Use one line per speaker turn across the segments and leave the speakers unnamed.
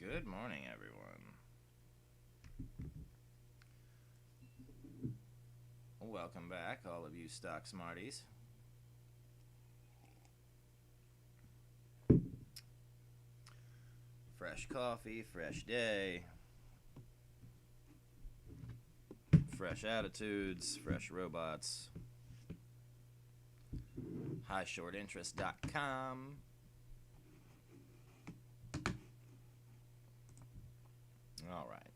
Good morning, everyone. Welcome back, all of you stock smarties. Fresh coffee, fresh day, fresh attitudes, fresh robots. HighShortInterest.com. All right.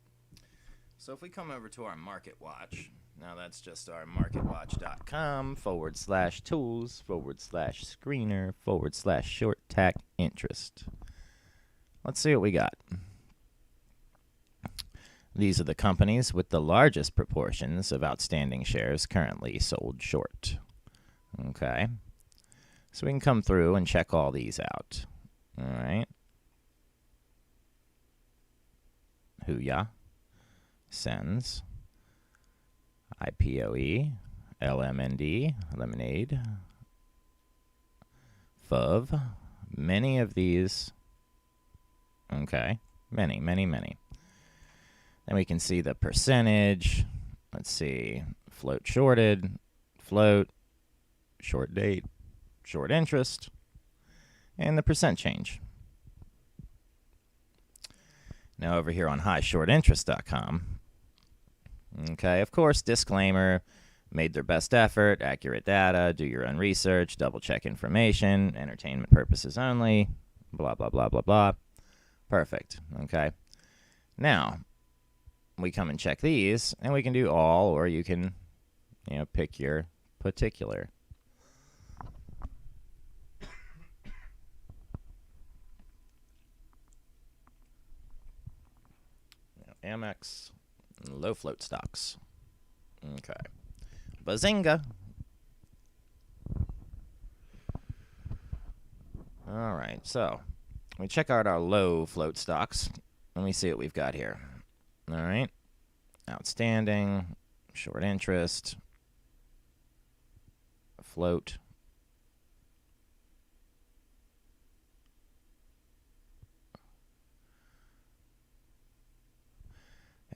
So if we come over to our Market Watch, now that's just our marketwatch.com/tools/screener/short tack interest. Let's see what we got. These are the companies with the largest proportions of outstanding shares currently sold short. Okay. So we can come through and check all these out. All right. Huya, Sens, IPOE, LMND, Lemonade, FUV, many of these. Okay, many. Then we can see the percentage. Let's see, float shorted, float, short date, short interest, and the percent change. Now over here on highshortinterest.com, okay, of course, disclaimer, made their best effort, accurate data, do your own research, double check information, entertainment purposes only, blah, blah, blah, blah, blah. Perfect, okay. Now, we come and check these, and we can do all, or you can, pick your particular. Amex, low float stocks. Okay. Bazinga. All right, so we check out our low float stocks. Let me see what we've got here. All right. Outstanding, short interest, float.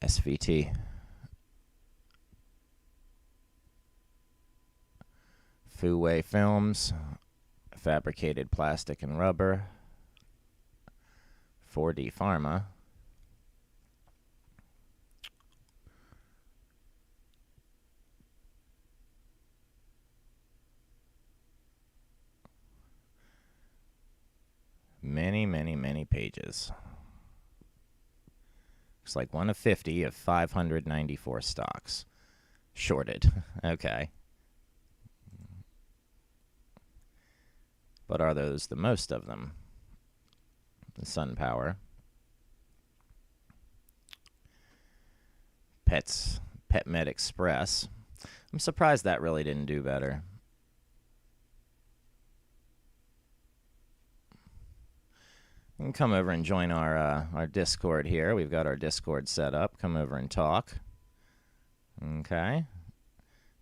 SVT. Fuway Films, fabricated plastic and rubber. 4D Pharma. Many pages. Looks like 1 of 50 of 594 stocks. Shorted. Okay. But are those the most of them? The SunPower. PetMed Express. I'm surprised that really didn't do better. You can come over and join our Discord here. We've got our Discord set up. Come over and talk. Okay.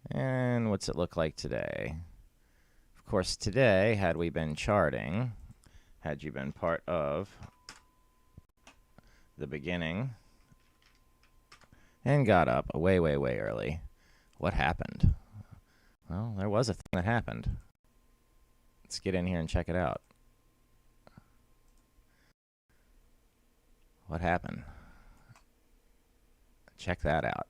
And what's it look like today? Of course, today, had we been charting, had you been part of the beginning and got up way early, what happened? Well, there was a thing that happened. Let's get in here and check it out. What happened? Check that out.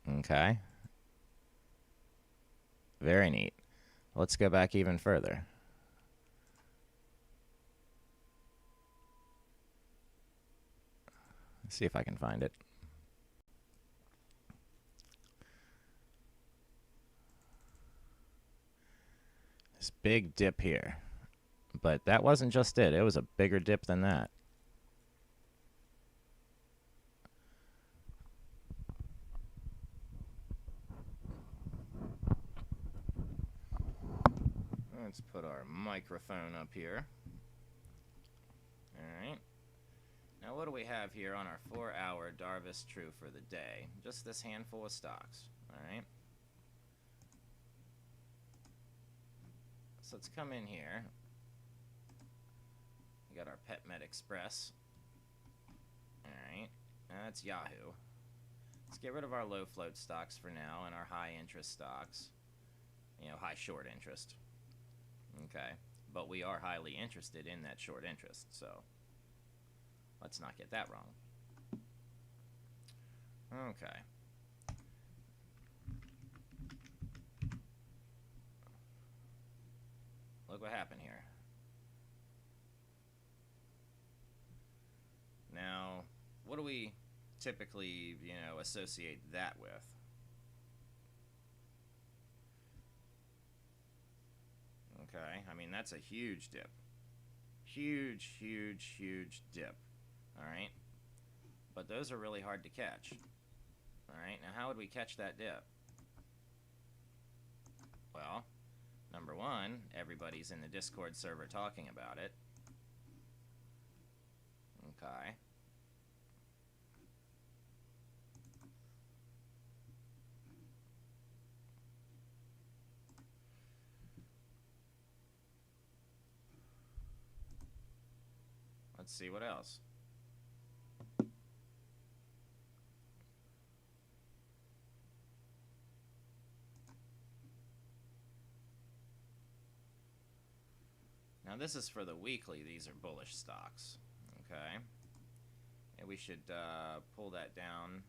Okay. Very neat. Let's go back even further. Let's see if I can find it. This big dip here. But that wasn't just it. It was a bigger dip than that. Let's put our microphone up here. All right. Now what do we have here on our 4-hour Darvas True for the day? Just this handful of stocks. All right. So let's come in here. We got our PetMed Express. Alright, that's Yahoo. Let's get rid of our low float stocks for now and our high interest stocks. You know, high short interest. Okay, but we are highly interested in that short interest, so let's not get that wrong. Okay. Look what happened here. Now, what do we typically, you know, associate that with? Okay, I mean, that's a huge dip. Huge, huge, huge dip. Alright? But those are really hard to catch. Alright, now how would we catch that dip? Well, number one, everybody's in the Discord server talking about it. Okay. Let's see what else. Now this is for the weekly. These are bullish stocks. Okay. And we should pull that down.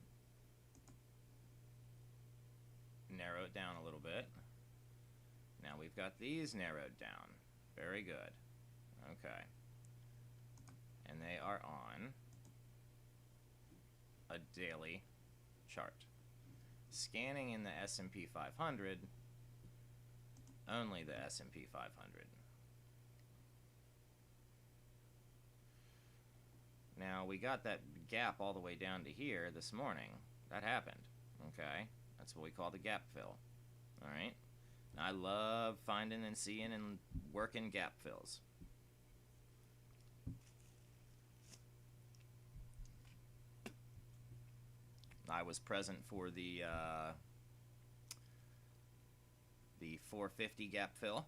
Narrow it down a little bit. Now we've got these narrowed down. Very good. Okay. And they are on a daily chart. Scanning in the S&P 500, only the S&P 500. Now, we got that gap all the way down to here this morning. That happened, okay? That's what we call the gap fill, all right? Now, I love finding and seeing and working gap fills. I was present for the 450 gap fill.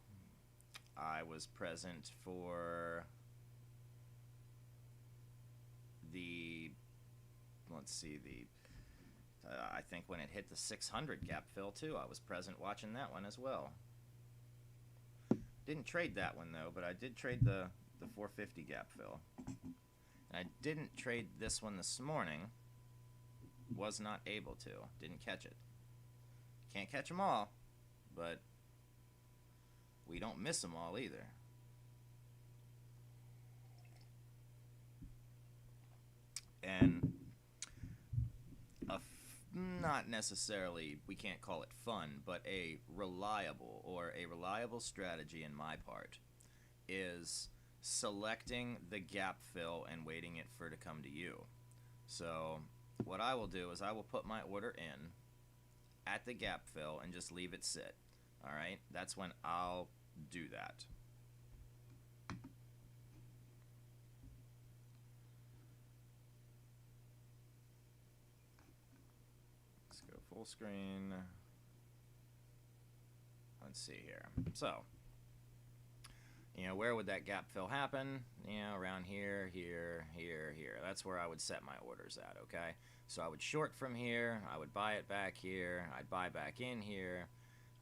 I was present for the, let's see, I think when it hit the 600 gap fill too, I was present watching that one as well. Didn't trade that one though, but I did trade the 450 gap fill. And I didn't trade this one this morning. Was not able to. Didn't catch it. Can't catch them all, but we don't miss them all either. And not necessarily, we can't call it fun, but a reliable strategy in my part is selecting the gap fill and waiting it for it to come to you. So what I will do is I will put my order in at the gap fill and just leave it sit. All right, that's when I'll do that. Let's go full screen. Let's see here. So, you know, where would that gap fill happen? You know, around here, here, here, here. That's where I would set my orders at, okay? So I would short from here, I would buy it back here, I'd buy back in here,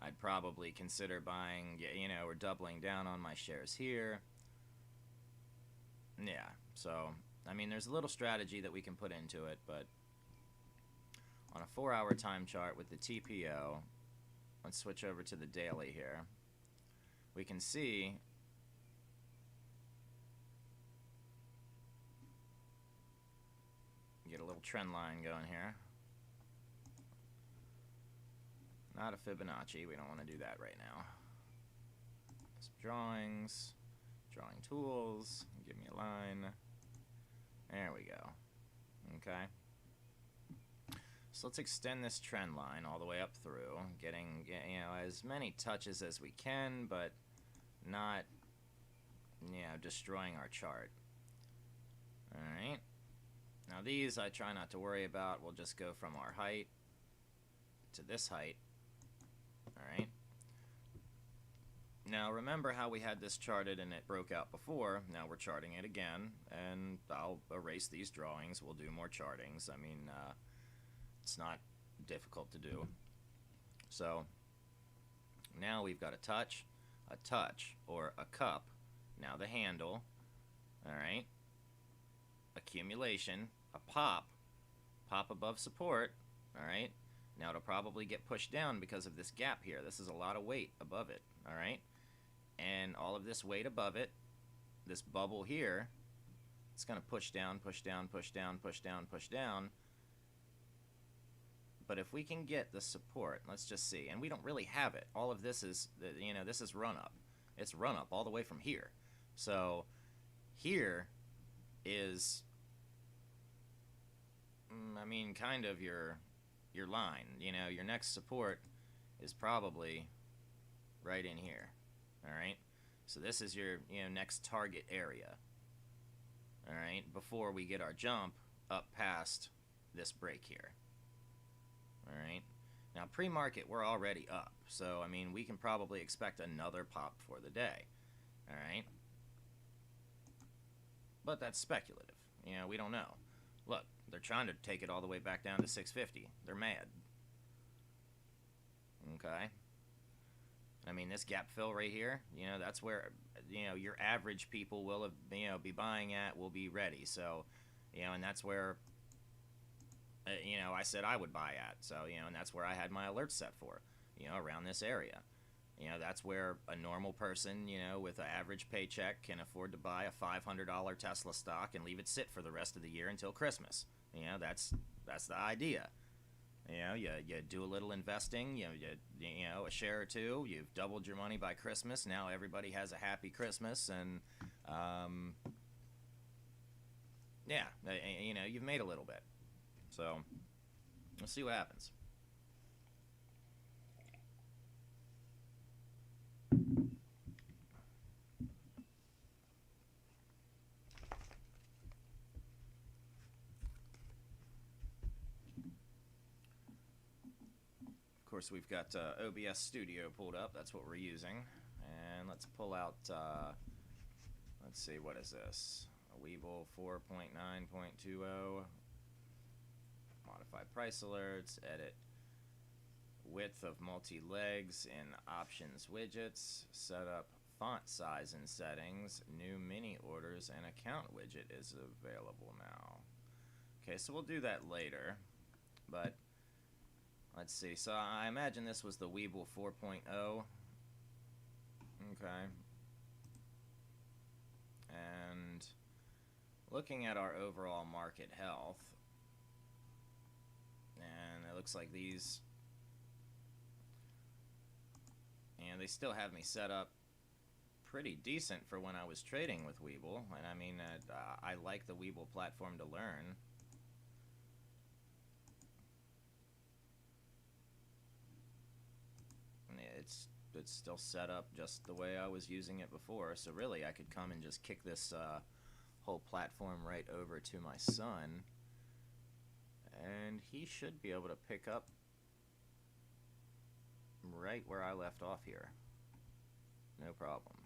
I'd probably consider buying, you know, or doubling down on my shares here. Yeah, so, I mean, there's a little strategy that we can put into it, but on a 4-hour time chart with the TPO, let's switch over to the daily here. We can see get a little trend line going here. Not a Fibonacci. We don't want to do that right now. Some drawings, drawing tools. Give me a line. There we go. Okay. So let's extend this trend line all the way up through, getting, you know, as many touches as we can, but not, you know, destroying our chart. All right. Now these I try not to worry about. We'll just go from our height to this height. All right. Now remember how we had this charted and it broke out before. Now we're charting it again, and I'll erase these drawings. We'll do more chartings. I mean, it's not difficult to do. So now we've got a touch, or a cup. Now the handle, all right, accumulation, a pop above support, all right. Now it'll probably get pushed down because of this gap here. This is a lot of weight above it, all right. And all of this weight above it, this bubble here, it's going to push down, push down, push down, push down, push down. But if we can get the support, let's just see, and we don't really have it. All of this is, you know, this is run up. It's run up all the way from here. So here is, I mean, kind of your line. You know, your next support is probably right in here. All right, so this is your next target area. All right, before we get our jump up past this break here. All right, now pre-market we're already up, so I mean we can probably expect another pop for the day. All right, but that's speculative. You know, we don't know. Look, they're trying to take it all the way back down to 650. They're mad. Okay. I mean, this gap fill right here, you know, that's where, you know, your average people will have, you know, be buying at, will be ready. So, you know, and that's where, you know, I said I would buy at. So, you know, and that's where I had my alert set for, you know, around this area. You know, that's where a normal person, you know, with an average paycheck can afford to buy a $500 Tesla stock and leave it sit for the rest of the year until Christmas. You know, that's the idea. You know, you do a little investing, you know, a share or two, you've doubled your money by Christmas. Now everybody has a happy Christmas, and yeah, you know, you've made a little bit. So we'll see what happens. Of course, we've got OBS Studio pulled up. That's what we're using. And let's pull out, let's see, what is this? A Webull 4.9.20. Modify price alerts. Edit width of multi-legs in options widgets. Set up font size and settings. New mini orders and account widget is available now. Okay, so we'll do that later. But let's see. So I imagine this was the Webull 4.0. Okay. And looking at our overall market health, and it looks like these, and they still have me set up pretty decent for when I was trading with Webull. And I mean, I like the Webull platform to learn. It's still set up just the way I was using it before, so really I could come and just kick this whole platform right over to my son, and he should be able to pick up right where I left off here. No problem.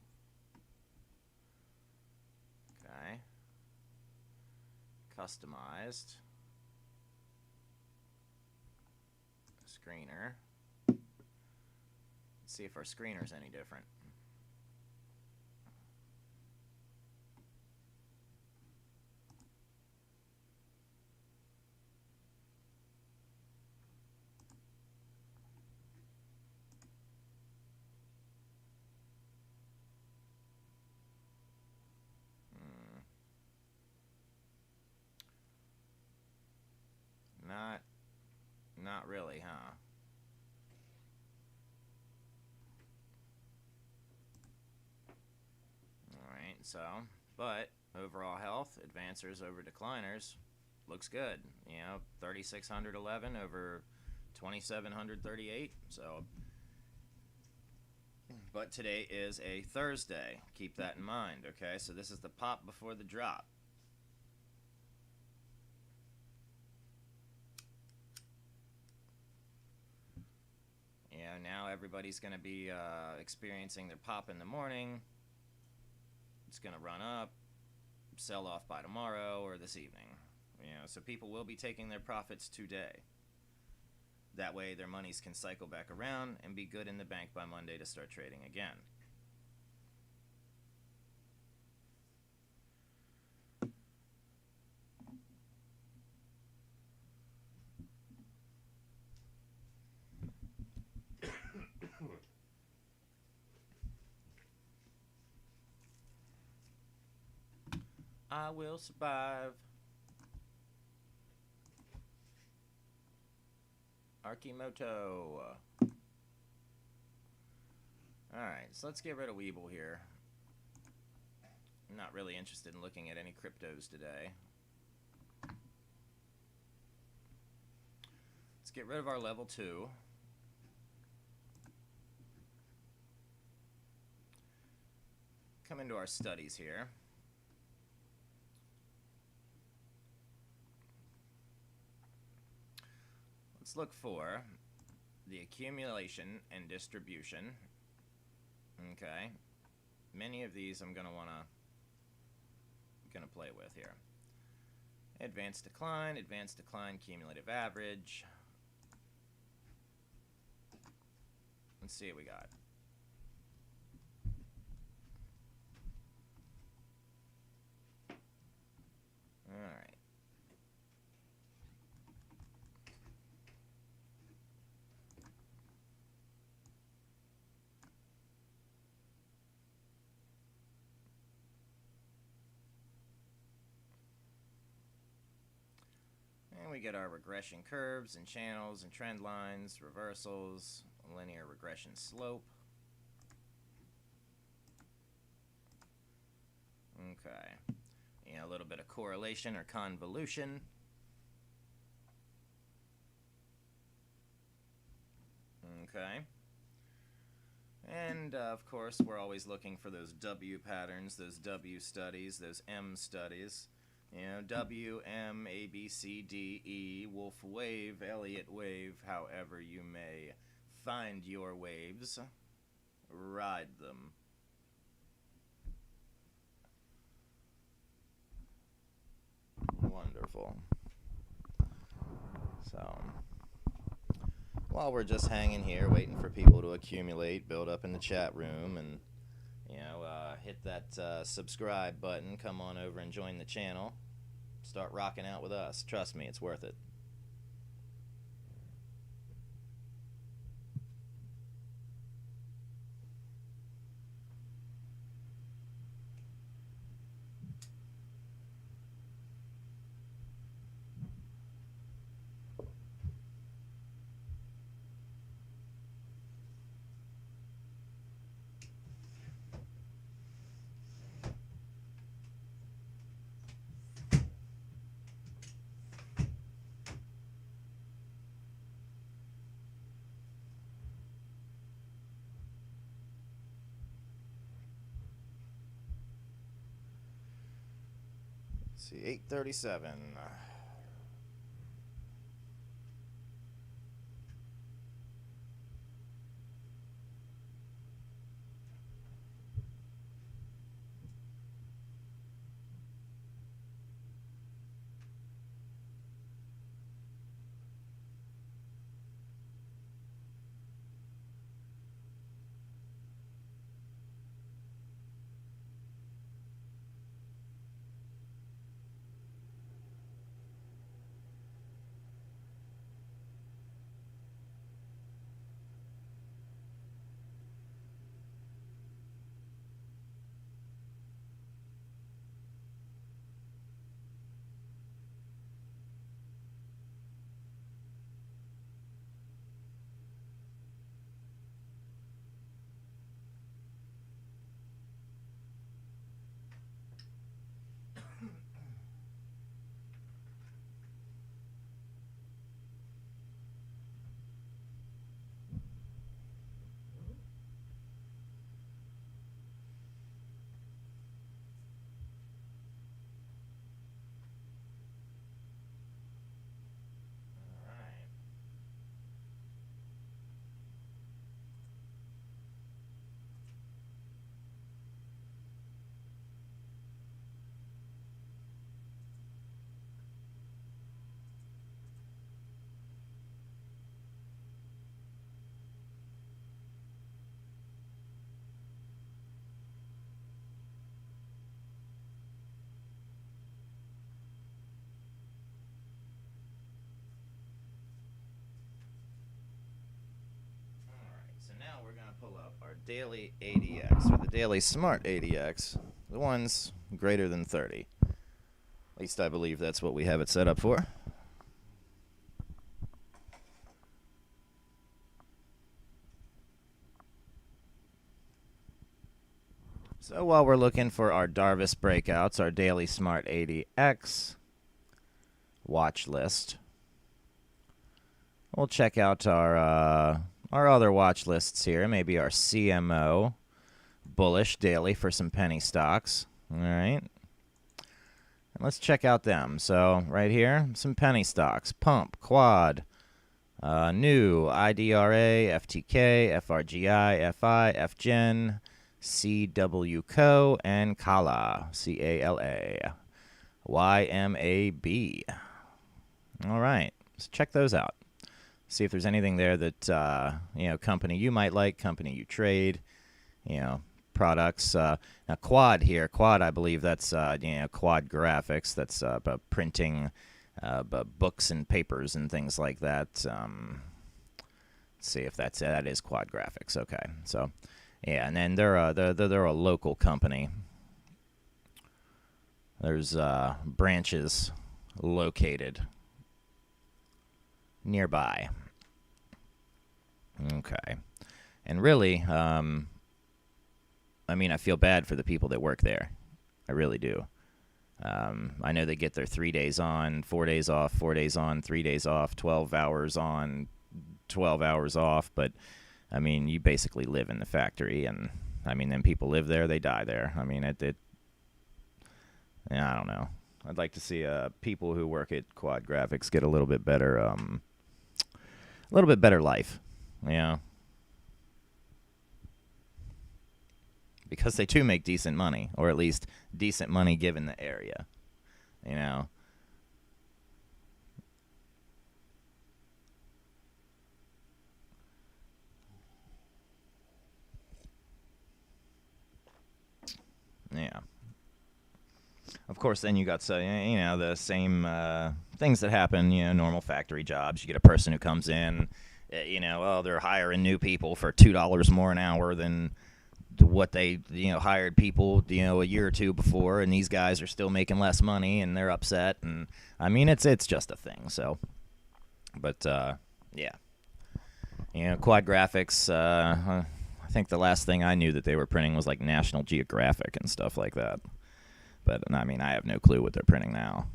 Okay. Customized. Screener. See if our screener's any different. Not really, huh? Alright, so, but overall health, advancers over decliners, looks good. You know, 3,611 over 2,738, so. But today is a Thursday. Keep that in mind, okay? So this is the pop before the drop. You know, now everybody's going to be experiencing their pop in the morning. It's going to run up, sell off by tomorrow or this evening. So people will be taking their profits today. That way their monies can cycle back around and be good in the bank by Monday to start trading again. I will survive. Arkimoto. Alright, so let's get rid of Weeble here. I'm not really interested in looking at any cryptos today. Let's get rid of our level 2. Come into our studies here. Let's look for the accumulation and distribution. Okay. Many of these I'm gonna play with here. Advanced decline, cumulative average. Let's see what we got. All right. And we get our regression curves and channels and trend lines, reversals, linear regression slope. Okay. A little bit of correlation or convolution. Okay. And of course, we're always looking for those W patterns, those W studies, those M studies. W, M, A, B, C, D, E, Wolf wave, Elliott wave, however you may find your waves. Ride them. Wonderful. So, while we're just hanging here, waiting for people to accumulate, build up in the chat room, and hit that subscribe button, come on over and join the channel. Start rocking out with us. Trust me, it's worth it. See, 837. pull up our daily ADX, or the daily smart ADX, the ones greater than 30. At least I believe that's what we have it set up for. So while we're looking for our Darvis breakouts, our daily smart ADX watch list, we'll check out our other watch lists here. Maybe our CMO bullish daily for some penny stocks. All right. And let's check out them. So right here, some penny stocks. Pump, Quad, New, IDRA, FTK, FRGI, FI, FGen, CWCO, and Kala, CALA, YMAB. All right. Let's check those out. See if there's anything there that, company you might like, company you trade, products. Now, Quad here. Quad, I believe that's, Quad Graphics. That's printing books and papers and things like that. Let's see if that is Quad Graphics. Okay. So, yeah, and then they're a local company. There's branches located nearby. Okay. And really, I feel bad for the people that work there. I really do. I know they get their 3 days on, 4 days off, 4 days on, 3 days off, 12 hours on, 12 hours off. But, you basically live in the factory. And, then people live there, they die there. I don't know. I'd like to see people who work at Quad Graphics get a little bit better life, because they do make decent money, or at least decent money given the area, Yeah. Of course, then you got the same things that happen, normal factory jobs. You get a person who comes in, they're hiring new people for $2 more an hour than what they hired people a year or two before, and these guys are still making less money and they're upset, and it's just a thing. So, but yeah, Quad Graphics. I think the last thing I knew that they were printing was like National Geographic and stuff like that. But, I have no clue what they're printing now.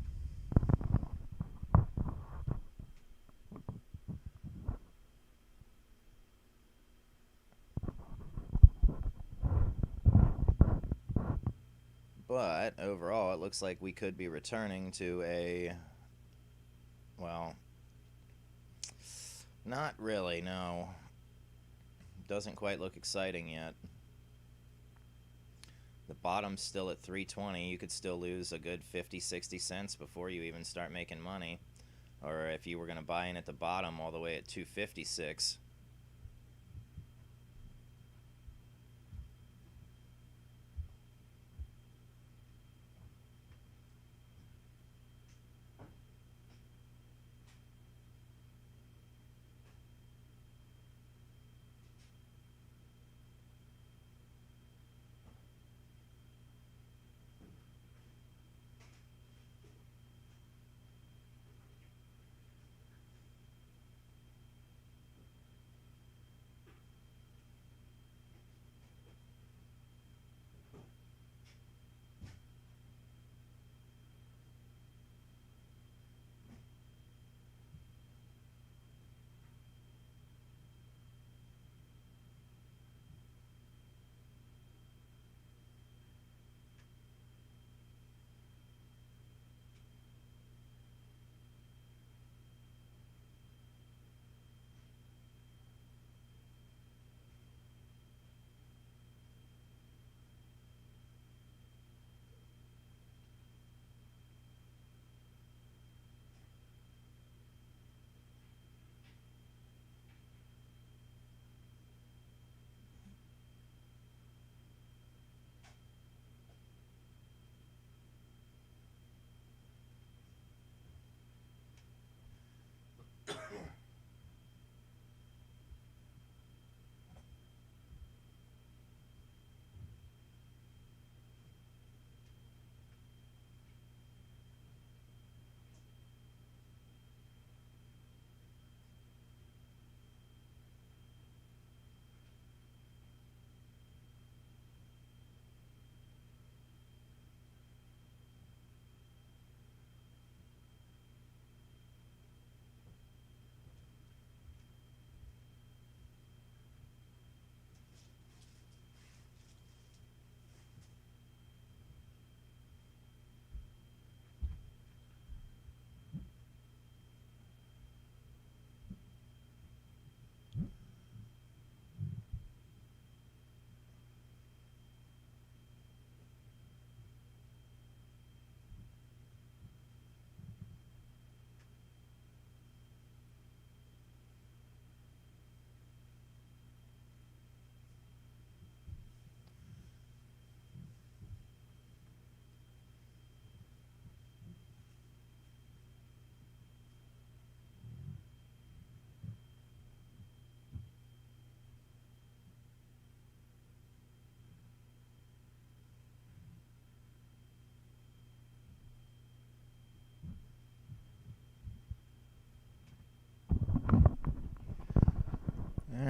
But, overall, it looks like we could be returning to not really, no. Doesn't quite look exciting yet. The bottom's still at 320. You could still lose a good 50, 60 cents before you even start making money. Or if you were going to buy in at the bottom all the way at 256.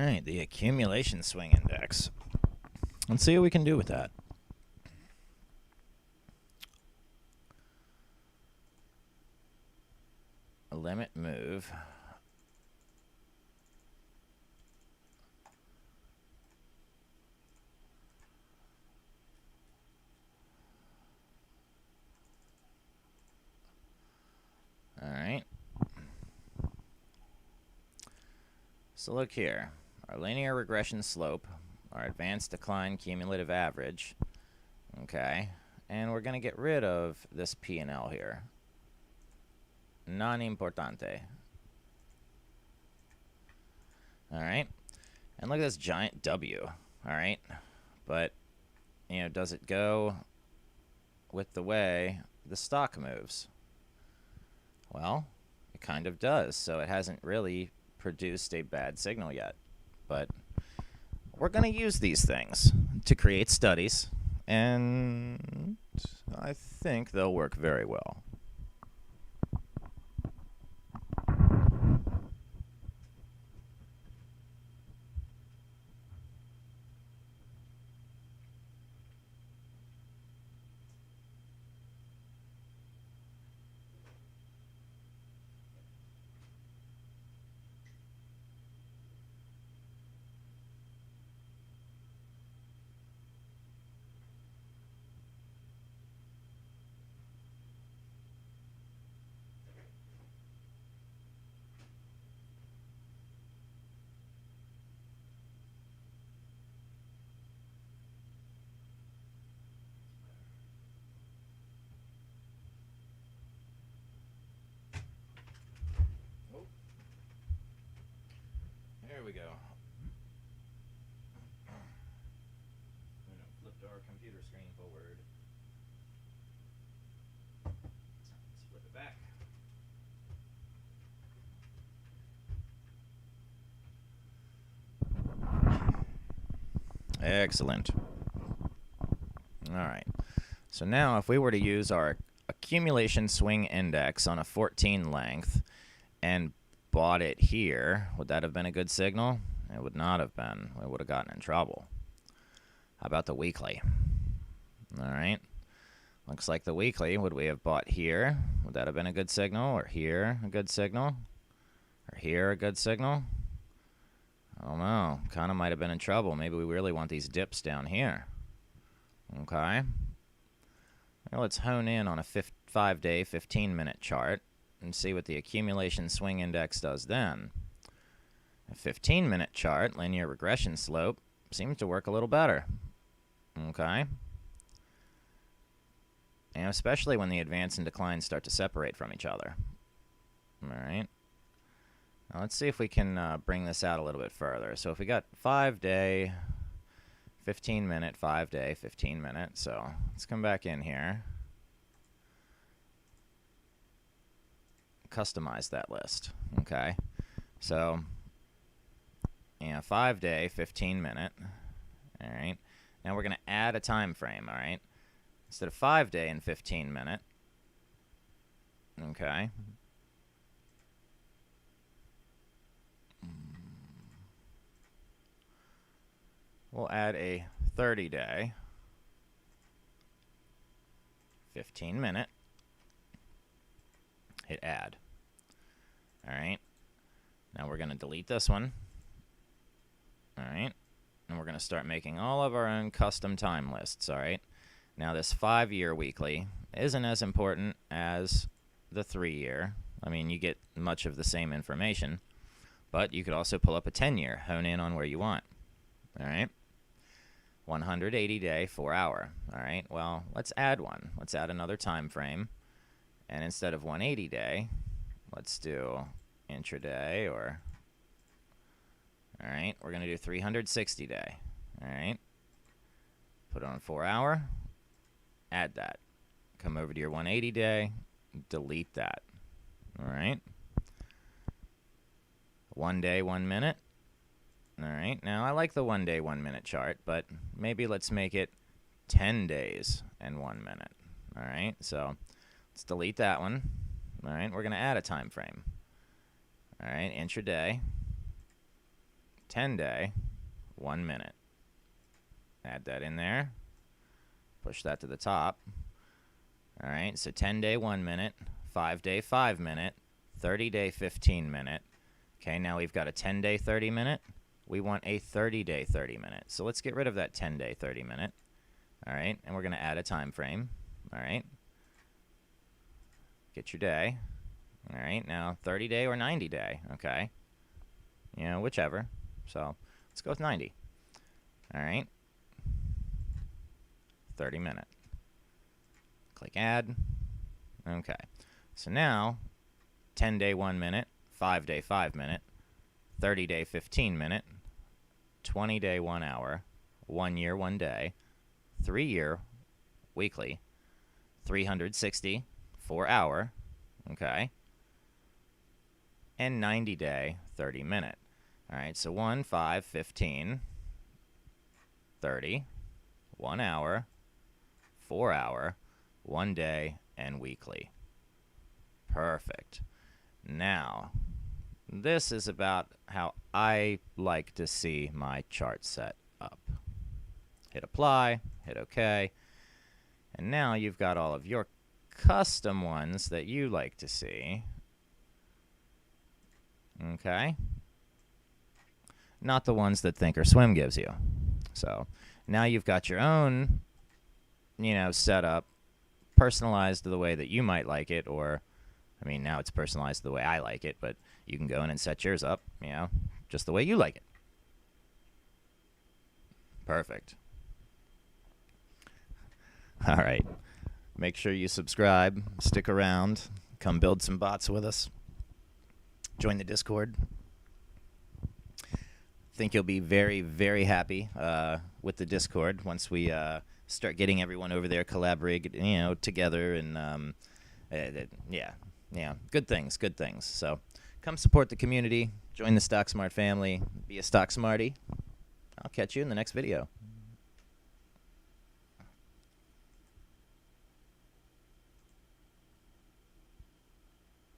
right, the accumulation swing index. Let's see what we can do with that. A limit move. All right. So look here. Our linear regression slope, our advanced decline cumulative average. Okay. And we're going to get rid of this P and L here. Non importante. All right. And look at this giant W. All right. But, you know, does it go with the way the stock moves? Well, it kind of does. So it hasn't really produced a bad signal yet. But we're going to use these things to create studies, and I think they'll work very well. There we go. I'm going to flip our computer screen forward. Let's flip it back. Excellent. All right. So now if we were to use our accumulation swing index on a 14 length and bought it here, would that have been a good signal? It would not have been. We would have gotten in trouble. How about the weekly? All right. Looks like the weekly, would we have bought here? Would that have been a good signal? Or here, a good signal? Or here, a good signal? I don't know. Kind of might have been in trouble. Maybe we really want these dips down here. Okay. Now let's hone in on a 5-day, 15-minute chart and see what the accumulation swing index does then. A 15-minute chart, linear regression slope, seems to work a little better. Okay. And especially when the advance and decline start to separate from each other. All right. Now let's see if we can bring this out a little bit further. So if we got 5-day, 15-minute, 5-day, 15-minute. So let's come back in here. Customize that list. Okay. So, yeah, 5-day, 15-minute. All right. Now we're going to add a time frame. All right. Instead of 5-day and 15-minute. Okay. We'll add a 30-day, 15-minute. Hit add. All right. Now we're going to delete this one. All right. And we're going to start making all of our own custom time lists. All right. Now this 5-year weekly isn't as important as the 3-year. I mean, you get much of the same information, but you could also pull up a 10-year, hone in on where you want. All right. 180-day, 4-hour. All right. Well, let's add one. Let's add another time frame. And instead of 180-day, let's do intraday or, all right, we're going to do 360-day. All right. Put on 4-hour. Add that. Come over to your 180-day. Delete that. All right. 1 day, 1 minute. All right. Now, I like the 1 day, 1 minute chart, but maybe let's make it 10 days and 1 minute. All right. So let's delete that one. All right. We're going to add a time frame. All right. Intraday. 10-day, 1 minute. Add that in there. Push that to the top. All right, so 10-day, 1 minute, 5-day, 5 minute, 30-day, 15 minute. Okay, now we've got a 10-day, 30 minute. We want a 30-day, 30 minute. So let's get rid of that 10-day, 30 minute. All right, and we're going to add a time frame. All right. Get your day. All right, now 30-day or 90-day. Okay. You know, whichever. So let's go with 90. All right. 30 minute. Click add. Okay. So now 10-day, 1 minute, 5-day, 5 minute, 30-day, 15 minute, 20-day, 1 hour, 1 year, 1 day, 3 year, weekly, 360, 4 hour, okay, and 90-day, 30 minute. All right, so 1, 5, 15, 30, 1 hour, 4 hour, 1 day, and weekly. Perfect. Now, this is about how I like to see my chart set up. Hit apply, hit OK, and now you've got all of your custom ones that you like to see. Okay? Not the ones that Thinkorswim gives you. So now you've got your own, you know, setup, personalized the way that you might like it, or, I mean, now it's personalized the way I like it, but you can go in and set yours up, you know, just the way you like it. Perfect. All right. Make sure you subscribe, stick around, come build some bots with us. Join the Discord. Think you'll be very, very happy with the Discord once we start getting everyone over there collaborate, you know, together, and yeah, good things. So come support the community, join the Stock Smart family, be a Stock Smarty. I'll catch you in the next video.